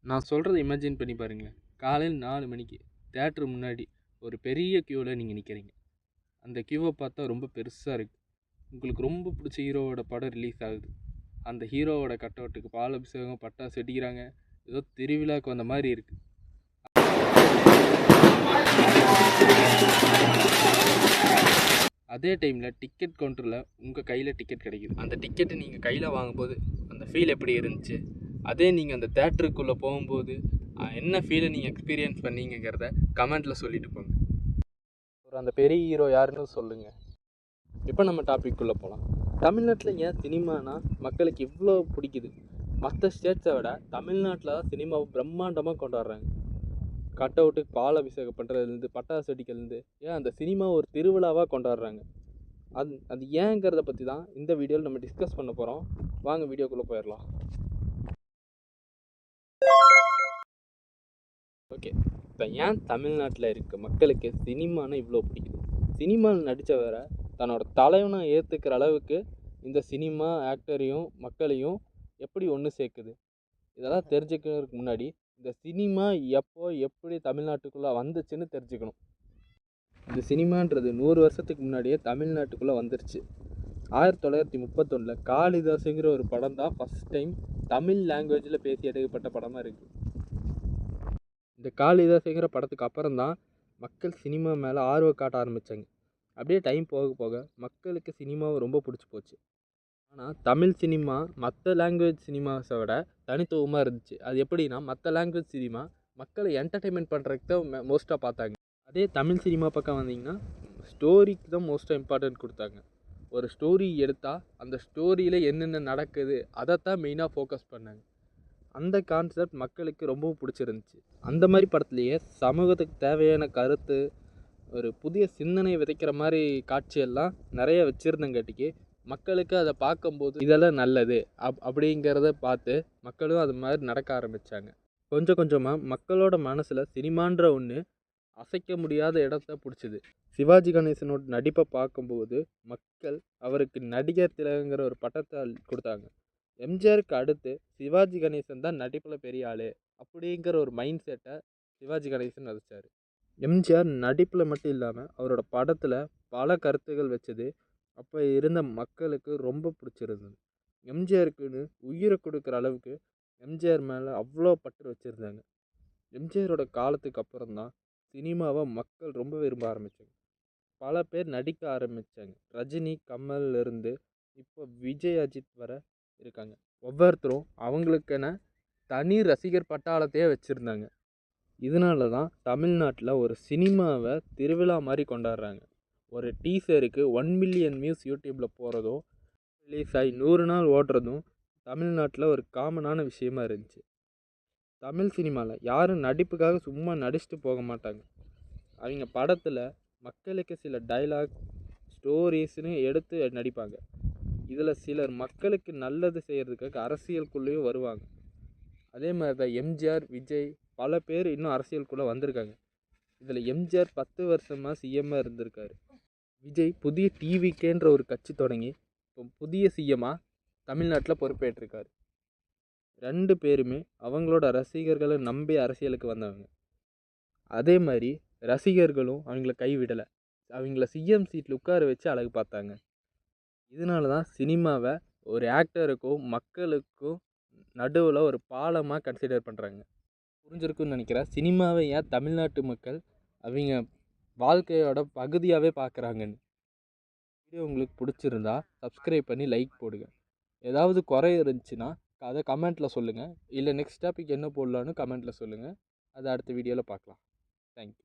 நான் சொல்கிறத இமேஜின் பண்ணி பாருங்களேன். காலையில் 4 மணிக்கு தியேட்டர் முன்னாடி ஒரு பெரிய க்யூவில் நீங்கள் நிற்கிறீங்க. அந்த க்யூவை பார்த்தா ரொம்ப பெருசாக இருக்குது. உங்களுக்கு ரொம்ப பிடிச்ச ஹீரோவோட படம் ரிலீஸ் ஆகுது. அந்த ஹீரோவோட கட்டவுட்டுக்கு பால் அபிஷேகம், பட்டாசு வெடிக்கிறாங்க. ஏதோ திருவிழாவுக்கு வந்த மாதிரி இருக்குது. அதே டைமில் டிக்கெட் கவுண்டரில் உங்கள் கையில் டிக்கெட் கிடைக்குது. அந்த டிக்கெட்டை நீங்கள் கையில் வாங்கும்போது அந்த ஃபீல் எப்படி இருந்துச்சு? அதே நீங்கள் அந்த தேட்டருக்குள்ளே போகும்போது என்ன ஃபீலை நீங்கள் எக்ஸ்பீரியன்ஸ் பண்ணீங்கிறத கமெண்ட்டில் சொல்லிட்டு போங்க. அந்த பெரிய ஹீரோ யாருன்னு சொல்லுங்கள். இப்போ நம்ம டாபிக்குள்ளே போகலாம். தமிழ்நாட்டில் ஏன் சினிமானா மக்களுக்கு இவ்வளோ பிடிக்குது? மற்ற ஸ்டேட்ஸை விட தமிழ்நாட்டில் தான் சினிமாவை பிரம்மாண்டமாக கொண்டாடுறாங்க. கட் அவுட்டுக்கு பால் அபிஷேகம் பண்ணுறதுலேருந்து பட்டாசு வெடிக்கிறதுலேருந்து ஏன் அந்த சினிமா ஒரு திருவிழாவாக கொண்டாடுறாங்க. அது ஏங்கிறத பற்றி தான் இந்த வீடியோவில் நம்ம டிஸ்கஸ் பண்ண போகிறோம். வாங்க வீடியோக்குள்ளே போயிடலாம். ஓகே, இப்போ ஏன் தமிழ்நாட்டில் இருக்க மக்களுக்கு சினிமானா இவ்வளோ பிடிக்குது? சினிமாவில் நடித்தவரை தன்னோட தலைவனை ஏற்றுக்கிற அளவுக்கு இந்த சினிமா ஆக்டரையும் மக்களையும் எப்படி ஒன்று சேர்க்குது? இதெல்லாம் தெரிஞ்சுக்கிறதுக்கு முன்னாடி இந்த சினிமா எப்போ எப்படி தமிழ்நாட்டுக்குள்ளே வந்துச்சுன்னு தெரிஞ்சுக்கணும். இந்த சினிமான்றது 100 வருஷத்துக்கு முன்னாடியே தமிழ்நாட்டுக்குள்ளே வந்துருச்சு. 1931 காளிதாசுங்கிற ஒரு படம் தான் ஃபஸ்ட் டைம் தமிழ் லாங்குவேஜில் பேசி எடுக்கப்பட்ட படமாக இருக்குது. இந்த காளிதாசுங்கிற படத்துக்கு அப்புறம் தான் மக்கள் சினிமா மேலே ஆர்வம் காட்ட ஆரம்பித்தாங்க. அப்படியே டைம் போக போக மக்களுக்கு சினிமாவை ரொம்ப பிடிச்சி போச்சு. ஆனால் தமிழ் சினிமா மற்ற லாங்குவேஜ் சினிமாஸை விட தனித்துவமாக இருந்துச்சு. அது எப்படின்னா, மற்ற லாங்குவேஜ் சினிமா மக்களை என்டர்டெயின்மெண்ட் பண்ணுறதுக்கு தான் மோஸ்ட்டாக பார்த்தாங்க. அதே தமிழ் சினிமா பக்கம் வந்தீங்கன்னா ஸ்டோரிக்கு தான் மோஸ்ட்டாக இம்பார்ட்டன்ட் கொடுத்தாங்க. ஒரு ஸ்டோரி எடுத்தால் அந்த ஸ்டோரியில் என்னென்ன நடக்குது அதைத்தான் மெயினாக ஃபோக்கஸ் பண்ணாங்க. அந்த கான்செப்ட் மக்களுக்கு ரொம்பவும் பிடிச்சிருந்துச்சு. அந்த மாதிரி படத்துலேயே சமூகத்துக்கு தேவையான கருத்து, ஒரு புதிய சிந்தனை விதைக்கிற மாதிரி காட்சியெல்லாம் நிறைய வச்சுருந்தங்காட்டிக்கு மக்களுக்கு அதை பார்க்கும்போது இதெல்லாம் நல்லது அப்படிங்கிறத பார்த்து மக்களும் அது மாதிரி நடக்க ஆரம்பித்தாங்க. கொஞ்சம் கொஞ்சமாக மக்களோட மனசில் சினிமான்ற ஒன்று அசைக்க முடியாத இடத்த பிடிச்சிது. சிவாஜி கணேசனோட நடிப்பை பார்க்கும்போது மக்கள் அவருக்கு நடிகர் திலகங்கிற ஒரு பட்டத்தை கொடுத்தாங்க. எம்ஜிஆருக்கு அடுத்து சிவாஜி கணேசன் தான் நடிப்பில் பெரிய ஆள் அப்படிங்கிற ஒரு மைண்ட் செட்டை சிவாஜி கணேசன் வச்சார். எம்ஜிஆர் நடிப்பில் மட்டும் இல்லாமல் அவரோட படத்தில் பல கருத்துகள் வச்சது அப்போ இருந்த மக்களுக்கு ரொம்ப பிடிச்சிருந்தது. எம்ஜிஆருக்குன்னு உயிரை கொடுக்குற அளவுக்கு எம்ஜிஆர் மேலே அவ்வளோ பற்று வச்சுருந்தாங்க. எம்ஜிஆரோட காலத்துக்கு அப்புறம் தான் சினிமாவை மக்கள் ரொம்ப விரும்ப ஆரம்பித்தாங்க. பல பேர் நடிக்க ஆரம்பித்தாங்க. ரஜினி, கமல்லேருந்து இப்போ விஜய், அஜித் வர இருக்காங்க. ஒவ்வொருத்தரும் அவங்களுக்கென தனி ரசிகர் பட்டாளத்தையே வச்சுருந்தாங்க. இதனால தான் தமிழ்நாட்டில் ஒரு சினிமாவை திருவிழா மாதிரி கொண்டாடுறாங்க. ஒரு டீசருக்கு 1 மில்லியன் வியூஸ் யூடியூப்பில் போகிறதும், ரிலீஸ் ஆகி 100 நாள் ஓடுறதும் தமிழ்நாட்டில் ஒரு காமனான விஷயமா இருந்துச்சு. தமிழ் சினிமாவில் யாரும் நடிப்புக்காக சும்மா நடிச்சுட்டு போக மாட்டாங்க. அவங்க படத்தில் மக்களுக்கு சில டைலாக், ஸ்டோரிஸ்னு எடுத்து நடிப்பாங்க. இதில் சிலர் மக்களுக்கு நல்லது செய்கிறதுக்காக அரசியலுக்குள்ளேயும் வருவாங்க. அதே மாதிரி தான் எம்ஜிஆர், விஜய் பல பேர் இன்னும் அரசியலுக்குள்ளே வந்திருக்காங்க. இதில் எம்ஜிஆர் 10 வருஷமாக சிஎம்மாக இருந்திருக்காரு. விஜய் புதிய டிவிகேன்ற ஒரு கட்சி தொடங்கி இப்போ புதிய சிஎம்மாக தமிழ்நாட்டில் பொறுப்பேற்றிருக்காரு. 2 பேருமே அவங்களோட ரசிகர்களை நம்பி அரசியலுக்கு வந்தவங்க. அதே மாதிரி ரசிகர்களும் அவங்கள கைவிடலை. அவங்கள சிஎம் சீட்டில் உட்கார வச்சு அழகு பார்த்தாங்க. இதனால தான் சினிமாவை ஒரு ஆக்டருக்கும் மக்களுக்கும் நடுவில் ஒரு பாலமாக கன்சிடர் பண்ணுறாங்க. புரிஞ்சிருக்குன்னு நினைக்கிறேன். சினிமாவை ஏன் தமிழ்நாட்டு மக்கள் அவங்க வாழ்க்கையோட பகுதியாகவே பார்க்குறாங்கன்னு. வீடியோ உங்களுக்கு பிடிச்சிருந்தா சப்ஸ்கிரைப் பண்ணி லைக் போடுங்க. ஏதாவது குறை இருந்துச்சுன்னா அதை கமெண்ட்டில் சொல்லுங்கள். இல்லை நெக்ஸ்ட் டாபிக் என்ன போடலான்னு கமெண்ட்டில் சொல்லுங்கள். அதை அடுத்த வீடியோவில் பார்க்கலாம். தேங்க்யூ.